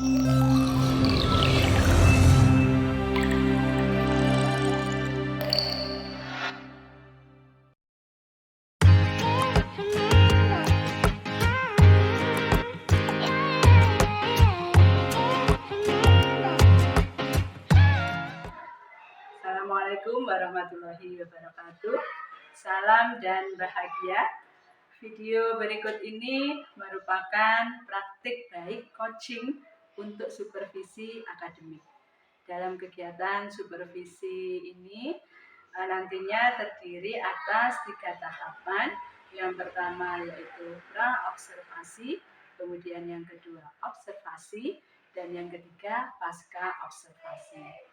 Assalamualaikum warahmatullahi wabarakatuh. Salam dan bahagia. Video berikut ini merupakan praktik baik coaching untuk supervisi akademik. Dalam kegiatan supervisi ini nantinya terdiri atas 3 tahapan. Yang pertama yaitu pra-observasi, kemudian yang kedua observasi, dan yang ketiga pasca observasi.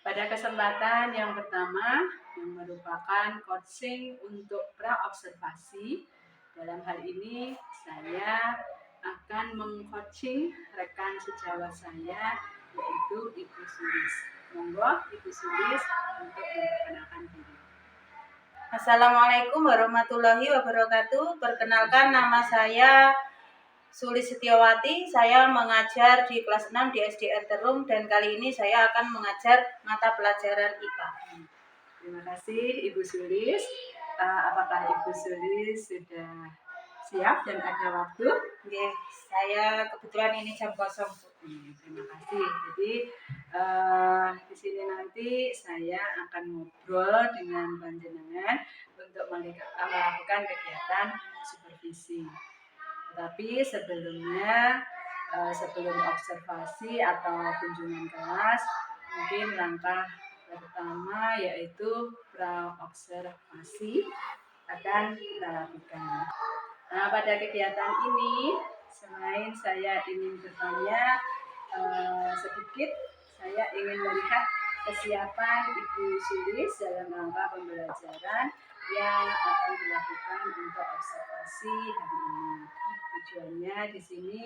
Pada kesempatan yang pertama yang merupakan coaching untuk pra-observasi, dalam hal ini saya akan meng-coaching rekan sejawat saya yaitu Ibu Sulis. Monggo Ibu Sulis untuk memperkenalkan diri. Assalamualaikum warahmatullahi wabarakatuh. Perkenalkan, nama saya Sulis Setiawati. Saya mengajar di kelas 6 di SDN Terung dan kali ini saya akan mengajar mata pelajaran IPA. Terima kasih Ibu Sulis. Apakah Ibu Sulis sudah siap dan ada waktu? Oke, saya kebetulan ini jam kosong. Terima kasih. Jadi di sini nanti saya akan ngobrol dengan panjenengan untuk melakukan kegiatan supervisi. Tetapi sebelumnya, sebelum observasi atau kunjungan kelas, mungkin langkah pertama yaitu pra-observasi akan kita lakukan. Nah, pada kegiatan ini, selain saya ingin bertanya sedikit, saya ingin melihat kesiapan Ibu Sulis dalam rangka pembelajaran yang akan dilakukan untuk observasi hari ini. Tujuannya di sini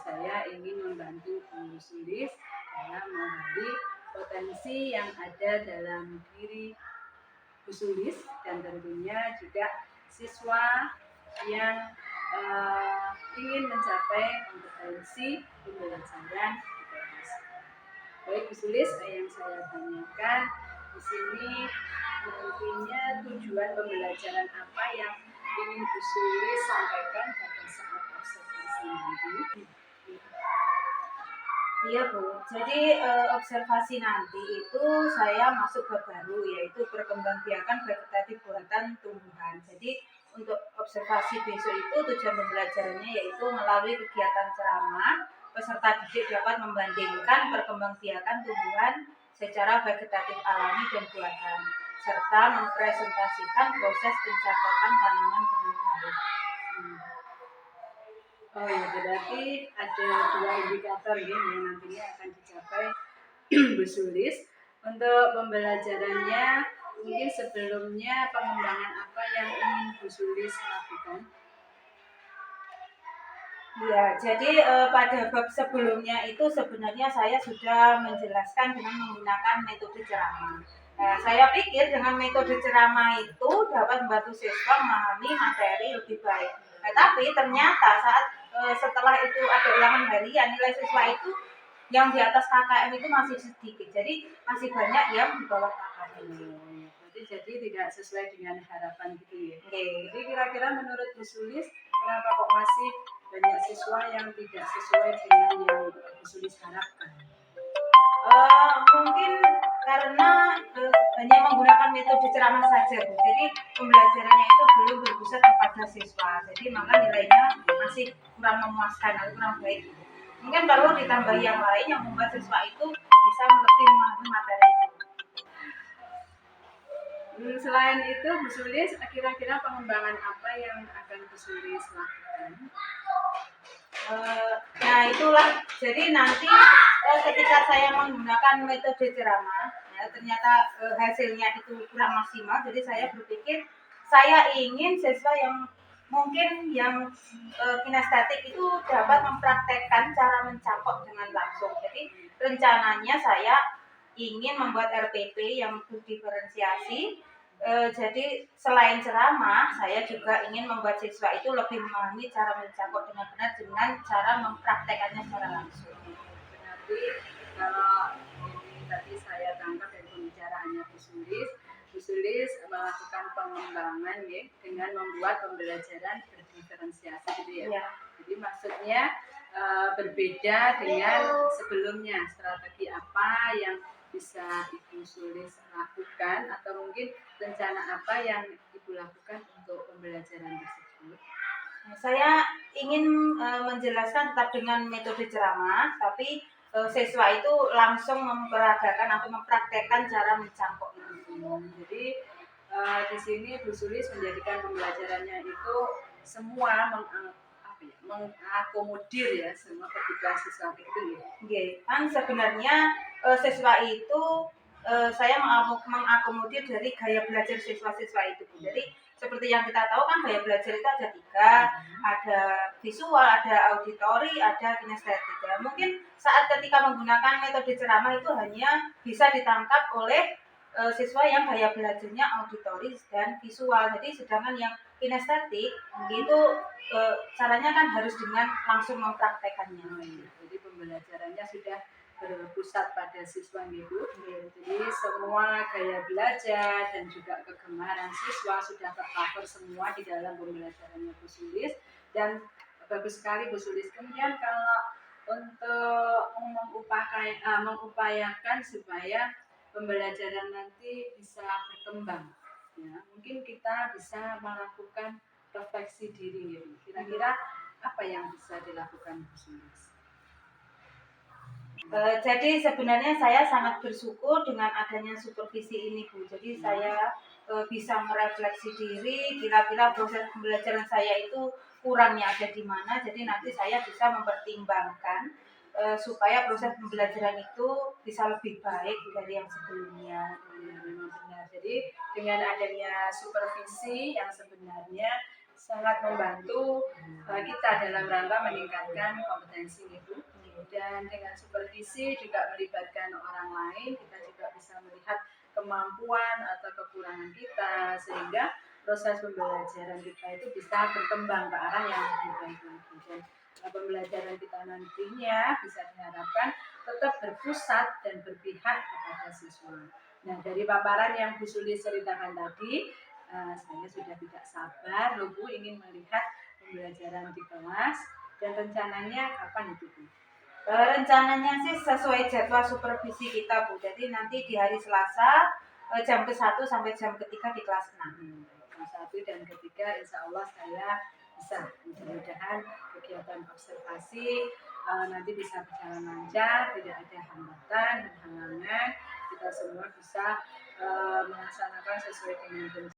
saya ingin membantu Bu Sulis dalam menggali potensi yang ada dalam diri Bu Sulis dan tentunya juga siswa yang ingin mencapai kompetensi pembelajaran IPS. Baik Bu Sulis, yang saya tanyakan di sini nantinya tujuan pembelajaran apa yang ingin Bu Sulis sampaikan pada saat observasi nanti? Iya Bu, jadi observasi nanti itu saya masuk bab baru yaitu perkembangbiakan vegetatif buatan tumbuhan. Jadi untuk observasi besok itu tujuan pembelajarannya yaitu melalui kegiatan ceramah, peserta didik dapat membandingkan perkembangbiakan tumbuhan secara vegetatif alami dan buatan, serta mempresentasikan proses pencatatan tanaman dengan baik. Oh ya, berarti ada 2 indikator ya, yang nantinya akan dicapai Bu Sulis. Untuk pembelajarannya, mungkin sebelumnya pengembangan apa yang ingin Bu Sulis lakukan? Ya, jadi pada bab sebelumnya itu sebenarnya saya sudah menjelaskan dengan menggunakan metode ceramah. Nah, saya pikir dengan metode ceramah itu dapat membantu siswa memahami materi lebih baik. Nah, tapi ternyata saat setelah itu ada ulangan harian, nilai siswa itu yang di atas KKM itu masih sedikit. Jadi masih banyak yang di bawah KKM. Jadi tidak sesuai dengan harapan gitu ya. Okay. Jadi kira-kira menurut Bu Sulis, kenapa kok masih banyak siswa yang tidak sesuai dengan yang Bu Sulis harapkan? Mungkin karena hanya menggunakan metode ceramah saja, Bu. Jadi pembelajarannya itu belum berpusat kepada siswa. Jadi maka nilainya masih kurang memuaskan atau kurang baik. Mungkin perlu ditambah yang lain yang membuat siswa itu bisa lebih memahami materi itu. Selain itu, Bu Sulis, kira-kira pengembangan apa yang akan Bu Sulis lakukan? Nah itulah, jadi nanti ketika saya menggunakan metode ceramah, ya, ternyata hasilnya itu kurang maksimal. Jadi saya berpikir saya ingin siswa yang mungkin yang kinestetik itu dapat mempraktekkan cara mencapok dengan langsung. Jadi rencananya saya ingin membuat RPP yang berdiferensiasi. Jadi selain ceramah, saya juga ingin membuat siswa itu lebih memahami cara mencapok dengan benar dengan cara mempraktekannya secara langsung. Sulis melakukan pengembangan ya, dengan membuat pembelajaran berdiferensiasi gitu ya. Iya. Jadi maksudnya berbeda dengan sebelumnya, strategi apa yang bisa Ibu Sulis lakukan atau mungkin rencana apa yang Ibu lakukan untuk pembelajaran tersebut? Saya ingin menjelaskan tetap dengan metode ceramah, tapi siswa itu langsung memperagakan atau mempraktekkan cara mencangkok itu. Jadi di sini Bu Sulis menjadikan pembelajarannya itu semua mengakomodir ya semua kebutuhan siswa itu ya. Okay. Kan sebenarnya siswa itu saya mengakomodir dari gaya belajar siswa-siswa itu. Jadi seperti yang kita tahu kan gaya belajar itu ada 3, ada visual, ada auditori, ada kinestetik. Mungkin saat ketika menggunakan metode ceramah itu hanya bisa ditangkap oleh siswa yang gaya belajarnya auditori dan visual. Jadi sedangkan yang kinestetik itu caranya kan harus dengan langsung mempraktekannya. Jadi pembelajarannya sudah berpusat pada siswa Ibu. Jadi semua gaya belajar dan juga kegemaran siswa sudah tercover semua di dalam pembelajarannya Bu Sulis, dan bagus sekali Bu Sulis. Kemudian kalau untuk mengupayakan supaya pembelajaran nanti bisa berkembang, ya mungkin kita bisa melakukan refleksi diri gitu. Kira-kira apa yang bisa dilakukan Bu Sulis? Jadi sebenarnya saya sangat bersyukur dengan adanya supervisi ini Bu. Jadi saya bisa merefleksi diri, kira-kira proses pembelajaran saya itu kurangnya ada di mana. Jadi nanti saya bisa mempertimbangkan supaya proses pembelajaran itu bisa lebih baik dari yang sebelumnya. Memang benar. Jadi dengan adanya supervisi yang sebenarnya sangat membantu kita dalam rangka meningkatkan kompetensi Ibu. Dan dengan supervisi juga melibatkan orang lain, kita juga bisa melihat kemampuan atau kekurangan kita, sehingga proses pembelajaran kita itu bisa berkembang ke arah yang lebih baik lagi. Dan pembelajaran kita nantinya bisa diharapkan tetap berpusat dan berpihak kepada siswa. Nah, dari paparan yang Bu Sulis ceritakan tadi, saya sudah tidak sabar loh Bu ingin melihat pembelajaran di kelas, dan rencananya kapan itu Bu? Rencananya sih sesuai jadwal supervisi kita Bu. Jadi nanti di hari Selasa jam ke-1 sampai jam ke-3 di kelas 6. Jam 1 dan ke-3 insya Allah saya bisa, mudah-mudahan kegiatan observasi nanti bisa berjalan lancar, tidak ada hambatan dan halangan, kita semua bisa melaksanakan sesuai dengan rencana.